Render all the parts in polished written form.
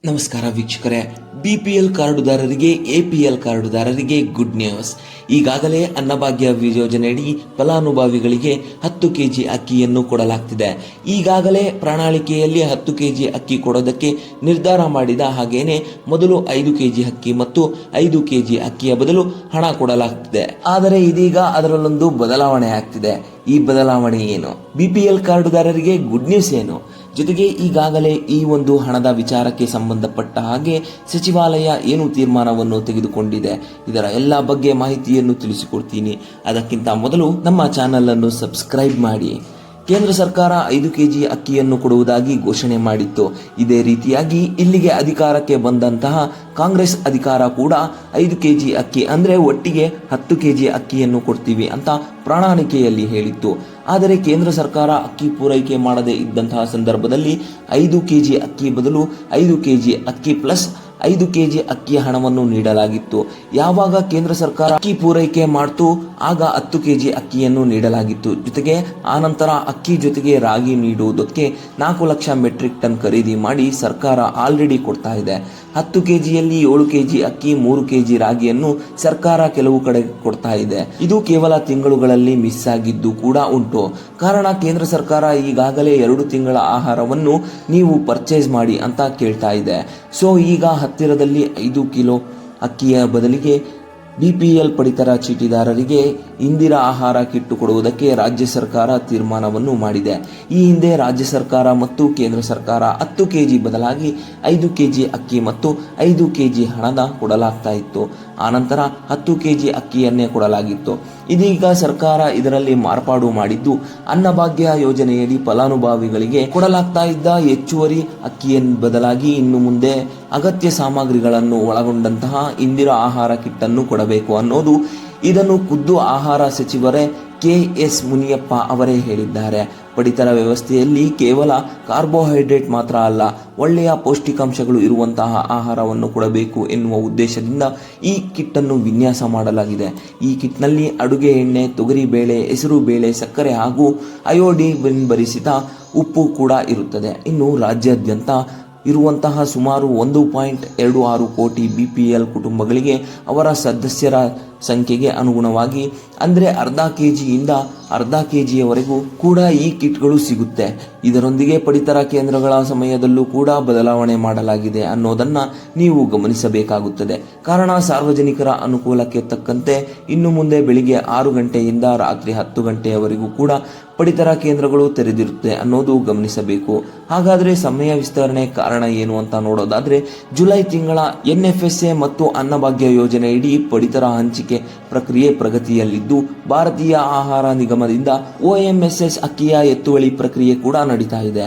ನಮಸ್ಕಾರ ವೀಕ್ಷಕರೇ. BPL ಕಾರ್ಡುದಾರರಿಗೆ APL ಕಾರ್ಡುದಾರರಿಗೆ ಗುಡ್ ನ್ಯೂಸ್. ಈಗಾಗಲೇ ಅನ್ನಭಾಗ್ಯ ಯೋಜನೆಯಡಿ ಫಲಾನುಭವಿಗಳಿಗೆ 10 ಕೆಜಿ ಅಕ್ಕಿಯನ್ನು ಕೊಡಲಾಗ್ತಿದೆ. ಈಗಾಗಲೇ ಪ್ರಣಾಳಿಕೆಯಲ್ಲಿ 10 ಕೆಜಿ ಅಕ್ಕಿ ಕೊಡೋದಕ್ಕೆ ನಿರ್ಧಾರ ಮಾಡಿದ ಹಾಗೇನೆ ಮೊದಲು 5 ಕೆಜಿ ಅಕ್ಕಿ ಮತ್ತು 5 ಕೆಜಿ ಅಕ್ಕಿಯ ಬದಲು ಹಣ ಕೊಡಲಾಗ್ತಿದೆ. ಆದರೆ ಇದೀಗ ಅದರಲ್ಲೊಂದು ಬದಲಾವಣೆ ಆಗ್ತಿದೆ. ಈ ಬದಲಾವಣೆ ಏನು? BPL ಕಾರ್ಡುದಾರರಿಗೆ ಗುಡ್ ನ್ಯೂಸ್ ಏನು? ಜೊತೆಗೆ ಈಗಾಗಲೇ ಈ ಒಂದು ಹಣದ ವಿಚಾರಕ್ಕೆ ಸಂಬಂಧಪಟ್ಟ ಹಾಗೆ ಸಚಿವಾಲಯ ಏನು ತೀರ್ಮಾನವನ್ನು ತೆಗೆದುಕೊಂಡಿದೆ, ಇದರ ಎಲ್ಲ ಬಗ್ಗೆ ಮಾಹಿತಿಯನ್ನು ತಿಳಿಸಿಕೊಡ್ತೀನಿ. ಅದಕ್ಕಿಂತ ಮೊದಲು ನಮ್ಮ ಚಾನೆಲ್ ಅನ್ನು ಸಬ್ಸ್ಕ್ರೈಬ್ ಮಾಡಿ. ಕೇಂದ್ರ ಸರ್ಕಾರ 5 ಕೆಜಿ ಅಕ್ಕಿಯನ್ನು ಕೊಡುವುದಾಗಿ ಘೋಷಣೆ ಮಾಡಿತ್ತು. ಇದೇ ರೀತಿಯಾಗಿ ಇಲ್ಲಿಗೆ ಅಧಿಕಾರಕ್ಕೆ ಬಂದಂತಹ ಕಾಂಗ್ರೆಸ್ ಅಧಿಕಾರ ಕೂಡ 5 ಕೆಜಿ ಅಕ್ಕಿ ಅಂದ್ರೆ ಒಟ್ಟಿಗೆ 10 ಕೆಜಿ ಅಕ್ಕಿಯನ್ನು ಕೊಡ್ತೀವಿ ಅಂತ ಪ್ರಣಾಳಿಕೆಯಲ್ಲಿ ಹೇಳಿತ್ತು. ಆದರೆ ಕೇಂದ್ರ ಸರ್ಕಾರ ಅಕ್ಕಿ ಪೂರೈಕೆ ಮಾಡದೇ ಇದ್ದಂತಹ ಸಂದರ್ಭದಲ್ಲಿ 5 ಕೆಜಿ ಅಕ್ಕಿ ಬದಲು 5 ಕೆಜಿ ಅಕ್ಕಿ ಪ್ಲಸ್ 5 ಕೆಜಿ ಅಕ್ಕಿಯ ಹಣವನ್ನು ನೀಡಲಾಗಿತ್ತು. ಯಾವಾಗ ಕೇಂದ್ರ ಸರ್ಕಾರ ಅಕ್ಕಿ ಪೂರೈಕೆ ಮಾಡ್ತು ಆಗ 10 ಕೆಜಿ ಅಕ್ಕಿಯನ್ನು ನೀಡಲಾಗಿತ್ತು. ಜೊತೆಗೆ ಆನಂತರ ಅಕ್ಕಿ ಜೊತೆಗೆ ರಾಗಿ ನೀಡುವುದಕ್ಕೆ 4 ಲಕ್ಷ ಮೆಟ್ರಿಕ್ ಟನ್ ಖರೀದಿ ಮಾಡಿ ಸರ್ಕಾರ ಆಲ್ರೆಡಿ ಕೊಡ್ತಾ ಇದೆ. 10 ಕೆಜಿಯಲ್ಲಿ 7 ಕೆಜಿ ಅಕ್ಕಿ, 3 ಕೆಜಿ ರಾಗಿಯನ್ನು ಸರ್ಕಾರ ಕೆಲವು ಕಡೆ ಕೊಡ್ತಾ ಇದೆ. ಇದು ಕೇವಲ ತಿಂಗಳುಗಳಲ್ಲಿ ಮಿಸ್ ಆಗಿದ್ದು ಕೂಡ ಉಂಟು. ಕಾರಣ ಕೇಂದ್ರ ಸರ್ಕಾರ ಈಗಾಗಲೇ 2 ತಿಂಗಳ ಆಹಾರವನ್ನು ನೀವು ಪರ್ಚೇಸ್ ಮಾಡಿ ಅಂತ ಕೇಳ್ತಾ ಇದೆ. ಸೊ ಈಗ ಹತ್ತಿರದಲ್ಲಿ 5 ಕಿಲೋ ಅಕ್ಕಿಯ ಬದಲಿಗೆ BPL ಪಡಿತರ ಚೀಟಿದಾರರಿಗೆ ಇಂದಿರಾ ಆಹಾರ ಕಿಟ್ಟು ಕೊಡುವುದಕ್ಕೆ ರಾಜ್ಯ ಸರ್ಕಾರ ತೀರ್ಮಾನವನ್ನು ಮಾಡಿದೆ. ಈ ಹಿಂದೆ ರಾಜ್ಯ ಸರ್ಕಾರ ಮತ್ತು ಕೇಂದ್ರ ಸರ್ಕಾರ 10 ಕೆಜಿ ಬದಲಾಗಿ 5 ಕೆಜಿ ಅಕ್ಕಿ ಮತ್ತು 5 ಕೆಜಿ ಹಣದ ಕೊಡಲಾಗ್ತಾ ಇತ್ತು. ಆನಂತರ 10 ಕೆಜಿ ಅಕ್ಕಿಯನ್ನೇ ಕೊಡಲಾಗಿತ್ತು. ಇದೀಗ ಸರ್ಕಾರ ಇದರಲ್ಲಿ ಮಾರ್ಪಾಡು ಮಾಡಿದ್ದು ಅನ್ನಭಾಗ್ಯ ಯೋಜನೆಯಡಿ ಫಲಾನುಭವಿಗಳಿಗೆ ಕೊಡಲಾಗ್ತಾ ಇದ್ದ ಹೆಚ್ಚುವರಿ ಅಕ್ಕಿಯ ಬದಲಾಗಿ ಇನ್ನು ಮುಂದೆ ಅಗತ್ಯ ಸಾಮಗ್ರಿಗಳನ್ನು ಒಳಗೊಂಡಂತಹ ಇಂದಿರಾ ಆಹಾರ ಕಿಟ್ ಅನ್ನು ಕೊಡಬೇಕು ಅನ್ನೋದು. ಇದನ್ನು ಖುದ್ದು ಆಹಾರ ಸಚಿವರೇ KS ಮುನಿಯಪ್ಪ ಅವರೇ ಹೇಳಿದ್ದಾರೆ. ಪಡಿತರ ವ್ಯವಸ್ಥೆಯಲ್ಲಿ ಕೇವಲ ಕಾರ್ಬೋಹೈಡ್ರೇಟ್ ಮಾತ್ರ ಅಲ್ಲ, ಒಳ್ಳೆಯ ಪೌಷ್ಟಿಕಾಂಶಗಳು ಇರುವಂತಹ ಆಹಾರವನ್ನು ಕೊಡಬೇಕು ಎನ್ನುವ ಉದ್ದೇಶದಿಂದ ಈ ಕಿಟ್ ಅನ್ನು ವಿನ್ಯಾಸ ಮಾಡಲಾಗಿದೆ. ಈ ಕಿಟ್ನಲ್ಲಿ ಅಡುಗೆ ಎಣ್ಣೆ, ತೊಗರಿ ಬೇಳೆ, ಹೆಸರು ಬೇಳೆ, ಸಕ್ಕರೆ ಹಾಗೂ ಅಯೋಡಿನ್ ಭರಿಸಿದ ಉಪ್ಪು ಕೂಡ ಇರುತ್ತದೆ. ಇನ್ನು ರಾಜ್ಯಾದ್ಯಂತ ಇರುವಂತಹ ಸುಮಾರು 1.26 ಕೋಟಿ BPL ಕುಟುಂಬಗಳಿಗೆ ಅವರ ಸದಸ್ಯರ ಸಂಖ್ಯೆಗೆ ಅನುಗುಣವಾಗಿ ಅಂದರೆ ಅರ್ಧ ಕೆಜಿಯಿಂದ ಅರ್ಧ ಕೆಜಿಯವರೆಗೂ ಕೂಡ ಈ ಕಿಟ್ಗಳು ಸಿಗುತ್ತೆ. ಇದರೊಂದಿಗೆ ಪಡಿತರ ಕೇಂದ್ರಗಳ ಸಮಯದಲ್ಲೂ ಕೂಡ ಬದಲಾವಣೆ ಮಾಡಲಾಗಿದೆ ಅನ್ನೋದನ್ನ ನೀವು ಗಮನಿಸಬೇಕಾಗುತ್ತದೆ. ಕಾರಣ ಸಾರ್ವಜನಿಕರ ಅನುಕೂಲಕ್ಕೆ ತಕ್ಕಂತೆ ಇನ್ನು ಮುಂದೆ ಬೆಳಿಗ್ಗೆ 6 ಗಂಟೆಯಿಂದ ರಾತ್ರಿ 10 ಗಂಟೆಯವರೆಗೂ ಕೂಡ ಪಡಿತರ ಕೇಂದ್ರಗಳು ತೆರೆದಿರುತ್ತೆ ಅನ್ನೋದು ಗಮನಿಸಬೇಕು. ಹಾಗಾದ್ರೆ ಸಮಯ ವಿಸ್ತರಣೆ ಕಾರಣ ಏನು ಅಂತ ನೋಡೋದಾದ್ರೆ, ಜುಲೈ ತಿಂಗಳ NFSA ಮತ್ತು ಅನ್ನಭಾಗ್ಯ ಯೋಜನೆಯಡಿ ಪಡಿತರ ಹಂಚಿಕೆ ಪ್ರಕ್ರಿಯೆ ಪ್ರಗತಿಯಲ್ಲಿದ್ದು ಭಾರತೀಯ ಆಹಾರ ನಿಗಮದಿಂದ OMSS ಅಕ್ಕಿಯ ಎತ್ತುವಳಿ ಪ್ರಕ್ರಿಯೆ ಕೂಡ ನಡೀತಾ ಇದೆ.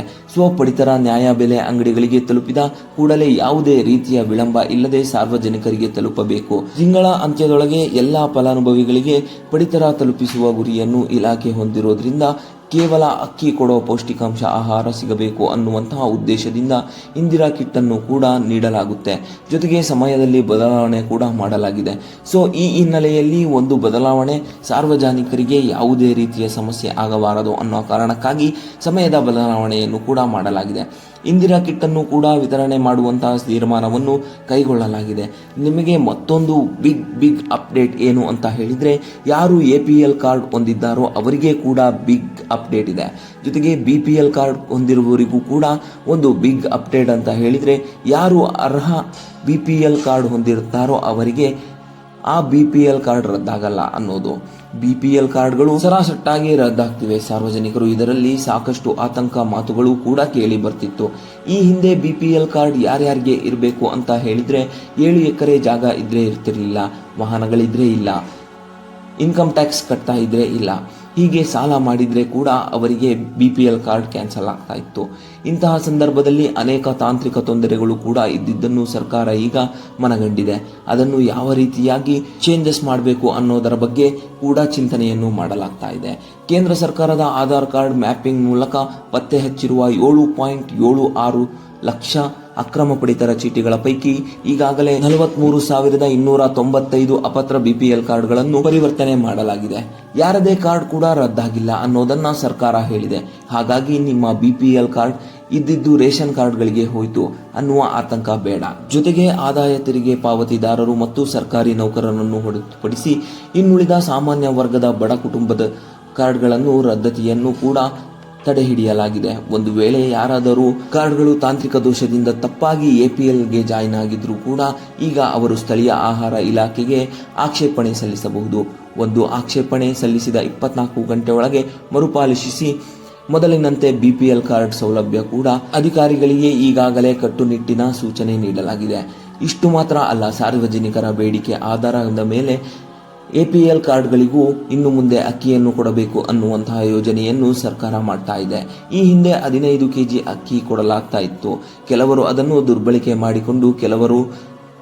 ಪಡಿತರ ನ್ಯಾಯಬೆಲೆ ಅಂಗಡಿಗಳಿಗೆ ತಲುಪಿದ ಕೂಡಲೇ ಯಾವುದೇ ರೀತಿಯ ವಿಳಂಬ ಇಲ್ಲದೆ ಸಾರ್ವಜನಿಕರಿಗೆ ತಲುಪಬೇಕು. ತಿಂಗಳ ಅಂತ್ಯದೊಳಗೆ ಎಲ್ಲಾ ಫಲಾನುಭವಿಗಳಿಗೆ ಪಡಿತರ ತಲುಪಿಸುವ ಗುರಿಯನ್ನು ಇಲಾಖೆ ಹೊಂದಿರೋದ್ರಿಂದ ಕೇವಲ ಅಕ್ಕಿ ಕೊಡೋ ಪೌಷ್ಟಿಕಾಂಶ ಆಹಾರ ಸಿಗಬೇಕು ಅನ್ನುವಂತಹ ಉದ್ದೇಶದಿಂದ ಇಂದಿರಾ ಕಿಟ್ ಅನ್ನು ಕೂಡ ನೀಡಲಾಗುತ್ತೆ. ಜೊತೆಗೆ ಸಮಯದಲ್ಲಿ ಬದಲಾವಣೆ ಕೂಡ ಮಾಡಲಾಗಿದೆ. ಸೊ ಈ ಹಿನ್ನೆಲೆಯಲ್ಲಿ ಒಂದು ಬದಲಾವಣೆ, ಸಾರ್ವಜನಿಕರಿಗೆ ಯಾವುದೇ ರೀತಿಯ ಸಮಸ್ಯೆ ಆಗಬಾರದು ಅನ್ನೋ ಕಾರಣಕ್ಕಾಗಿ ಸಮಯದ ಬದಲಾವಣೆಯನ್ನು ಕೂಡ ಮಾಡಲಾಗಿದೆ. ಇಂದಿರಾ ಕಿಟ್ ಅನ್ನು ಕೂಡ ವಿತರಣೆ ಮಾಡುವಂತಹ ತೀರ್ಮಾನವನ್ನು ಕೈಗೊಳ್ಳಲಾಗಿದೆ. ನಿಮಗೆ ಮತ್ತೊಂದು ಬಿಗ್ ಅಪ್ಡೇಟ್ ಏನು ಅಂತ ಹೇಳಿದ್ರೆ, ಯಾರು APL ಕಾರ್ಡ್ ಹೊಂದಿದ್ದಾರೋ ಅವರಿಗೆ ಕೂಡ ಬಿಗ್ ಅಪ್ಡೇಟ್ ಇದೆ. ಜೊತೆಗೆ BPL ಕಾರ್ಡ್ ಹೊಂದಿರುವವರಿಗೂ ಕೂಡ ಒಂದು ಬಿಗ್ ಅಪ್ಡೇಟ್ ಅಂತ ಹೇಳಿದ್ರೆ, ಯಾರು ಅರ್ಹ BPL ಕಾರ್ಡ್ ಹೊಂದಿರುತ್ತಾರೋ ಅವರಿಗೆ ಆ BPL ಕಾರ್ಡ್ ರದ್ದಾಗಲ್ಲ ಅನ್ನೋದು. BPL ಕಾರ್ಡ್ಗಳು ಸರಾಸಟ್ಟಾಗಿ ರದ್ದಾಗ್ತಿವೆ. ಸಾರ್ವಜನಿಕರು ಇದರಲ್ಲಿ ಸಾಕಷ್ಟು ಆತಂಕ ಮಾತುಗಳು ಕೂಡ ಕೇಳಿ ಬರ್ತಿತ್ತು. ಈ ಹಿಂದೆ BPL ಕಾರ್ಡ್ ಯಾರ್ಯಾರಿಗೆ ಇರಬೇಕು ಅಂತ ಹೇಳಿದ್ರೆ, 7 ಎಕರೆ ಜಾಗ ಇದ್ರೆ ಇರ್ತಿರ್ಲಿಲ್ಲ, ವಾಹನಗಳಿದ್ರೆ ಇಲ್ಲ, ಇನ್ಕಮ್ ಟ್ಯಾಕ್ಸ್ ಕಟ್ತಾ ಇದ್ರೆ ಇಲ್ಲ, ಹೀಗೆ ಸಾಲ ಮಾಡಿದ್ರೆ ಕೂಡ ಅವರಿಗೆ BPL ಕಾರ್ಡ್ ಕ್ಯಾನ್ಸಲ್ ಆಗ್ತಾ ಇತ್ತು. ಇಂತಹ ಸಂದರ್ಭದಲ್ಲಿ ಅನೇಕ ತಾಂತ್ರಿಕ ತೊಂದರೆಗಳು ಕೂಡ ಇದ್ದಿದ್ದನ್ನು ಸರ್ಕಾರ ಈಗ ಮನಗಂಡಿದೆ. ಅದನ್ನು ಯಾವ ರೀತಿಯಾಗಿ ಚೇಂಜಸ್ ಮಾಡಬೇಕು ಅನ್ನೋದರ ಬಗ್ಗೆ ಕೂಡ ಚಿಂತನೆಯನ್ನು ಮಾಡಲಾಗ್ತಾ ಇದೆ. ಕೇಂದ್ರ ಸರ್ಕಾರದ ಆಧಾರ್ ಕಾರ್ಡ್ ಮ್ಯಾಪಿಂಗ್ ಮೂಲಕ ಪತ್ತೆ ಹಚ್ಚಿರುವ 7.76 ಲಕ್ಷ ಅಕ್ರಮ ಪಡಿತರ ಚೀಟಿಗಳ ಪೈಕಿ ಈಗಾಗಲೇ 43,295 ಅಪತ್ರ BPL ಕಾರ್ಡ್ಗಳನ್ನು ಪರಿವರ್ತನೆ ಮಾಡಲಾಗಿದೆ. ಯಾರದೇ ಕಾರ್ಡ್ ಕೂಡ ರದ್ದಾಗಿಲ್ಲ ಅನ್ನೋದನ್ನ ಸರ್ಕಾರ ಹೇಳಿದೆ. ಹಾಗಾಗಿ ನಿಮ್ಮ BPL ಕಾರ್ಡ್ ಇದ್ದಿದ್ದು ರೇಷನ್ ಕಾರ್ಡ್ಗಳಿಗೆ ಹೋಯಿತು ಅನ್ನುವ ಆತಂಕ ಬೇಡ. ಜೊತೆಗೆ ಆದಾಯ ತೆರಿಗೆ ಪಾವತಿದಾರರು ಮತ್ತು ಸರ್ಕಾರಿ ನೌಕರರನ್ನು ಹೊರತುಪಡಿಸಿ ಇನ್ನುಳಿದ ಸಾಮಾನ್ಯ ವರ್ಗದ ಬಡ ಕುಟುಂಬದ ಕಾರ್ಡ್ಗಳನ್ನು ರದ್ದತಿಯನ್ನು ಕೂಡ ತಡೆಹಿಡಿಯಲಾಗಿದೆ. ಒಂದು ವೇಳೆ ಯಾರಾದರೂ ಕಾರ್ಡ್ಗಳು ತಾಂತ್ರಿಕ ದೋಷದಿಂದ ತಪ್ಪಾಗಿ ಎಪಿಎಲ್ಗೆ ಜಾಯಿನ್ ಆಗಿದ್ರೂ ಕೂಡ ಈಗ ಅವರು ಸ್ಥಳೀಯ ಆಹಾರ ಇಲಾಖೆಗೆ ಆಕ್ಷೇಪಣೆ ಸಲ್ಲಿಸಬಹುದು. ಒಂದು ಆಕ್ಷೇಪಣೆ ಸಲ್ಲಿಸಿದ 24 ಗಂಟೆ ಒಳಗೆ ಮರುಪಾಲಿಸಿ ಮೊದಲಿನಂತೆ ಬಿಪಿಎಲ್ ಕಾರ್ಡ್ ಸೌಲಭ್ಯ ಕೂಡ ಅಧಿಕಾರಿಗಳಿಗೆ ಈಗಾಗಲೇ ಕಟ್ಟುನಿಟ್ಟಿನ ಸೂಚನೆ ನೀಡಲಾಗಿದೆ. ಇಷ್ಟು ಮಾತ್ರ ಅಲ್ಲ, ಸಾರ್ವಜನಿಕರ ಬೇಡಿಕೆ ಆಧಾರದ ಮೇಲೆ ಎಪಿಎಲ್ ಕಾರ್ಡ್ಗಳಿಗೂ ಇನ್ನು ಮುಂದೆ ಅಕ್ಕಿಯನ್ನು ಕೊಡಬೇಕು ಅನ್ನುವಂತಹ ಯೋಜನೆಯನ್ನು ಸರ್ಕಾರ ಮಾಡ್ತಾ ಇದೆ. ಈ ಹಿಂದೆ 15 ಕೆಜಿ ಅಕ್ಕಿ ಕೊಡಲಾಗ್ತಾ ಇತ್ತು. ಕೆಲವರು ಅದನ್ನು ದುರ್ಬಳಕೆ ಮಾಡಿಕೊಂಡು ಕೆಲವರು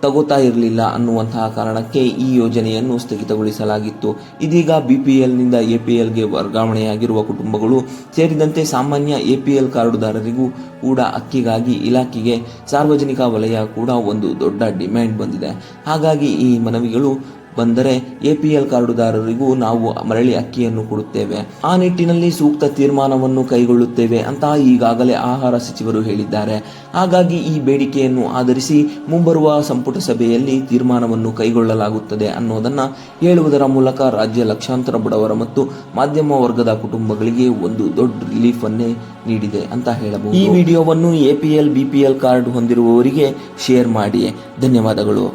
ತಗೋತಾ ಇರಲಿಲ್ಲ ಅನ್ನುವಂತಹ ಕಾರಣಕ್ಕೆ ಈ ಯೋಜನೆಯನ್ನು ಸ್ಥಗಿತಗೊಳಿಸಲಾಗಿತ್ತು. ಇದೀಗ ಬಿಪಿಎಲ್ನಿಂದ ಎಪಿಎಲ್ಗೆ ವರ್ಗಾವಣೆಯಾಗಿರುವ ಕುಟುಂಬಗಳು ಸೇರಿದಂತೆ ಸಾಮಾನ್ಯ ಎಪಿಎಲ್ ಕಾರ್ಡುದಾರರಿಗೂ ಕೂಡ ಅಕ್ಕಿಗಾಗಿ ಇಲಾಖೆಗೆ ಸಾರ್ವಜನಿಕ ವಲಯ ಕೂಡ ಒಂದು ದೊಡ್ಡ ಡಿಮ್ಯಾಂಡ್ ಬಂದಿದೆ. ಹಾಗಾಗಿ ಈ ಮನವಿಗಳು ಬಂದರೆ ಎಪಿಎಲ್ ಕಾರ್ಡುದಾರರಿಗೂ ನಾವು ಮರಳಿ ಅಕ್ಕಿಯನ್ನು ಕೊಡುತ್ತೇವೆ, ಆ ನಿಟ್ಟಿನಲ್ಲಿ ಸೂಕ್ತ ತೀರ್ಮಾನವನ್ನು ಕೈಗೊಳ್ಳುತ್ತೇವೆ ಅಂತ ಈಗಾಗಲೇ ಆಹಾರ ಸಚಿವರು ಹೇಳಿದ್ದಾರೆ. ಹಾಗಾಗಿ ಈ ಬೇಡಿಕೆಯನ್ನು ಆಧರಿಸಿ ಮುಂಬರುವ ಸಂಪುಟ ಸಭೆಯಲ್ಲಿ ತೀರ್ಮಾನವನ್ನು ಕೈಗೊಳ್ಳಲಾಗುತ್ತದೆ ಅನ್ನೋದನ್ನ ಹೇಳುವುದರ ಮೂಲಕ ರಾಜ್ಯ ಲಕ್ಷಾಂತರ ಬಡವರ ಮತ್ತು ಮಾಧ್ಯಮ ವರ್ಗದ ಕುಟುಂಬಗಳಿಗೆ ಒಂದು ದೊಡ್ಡ ರಿಲೀಫ್ ಅನ್ನೇ ನೀಡಿದೆ ಅಂತ ಹೇಳಬಹುದು. ಈ ವಿಡಿಯೋವನ್ನು ಎಪಿಎಲ್ ಬಿಪಿಎಲ್ ಕಾರ್ಡ್ ಹೊಂದಿರುವವರಿಗೆ ಶೇರ್ ಮಾಡಿ. ಧನ್ಯವಾದಗಳು.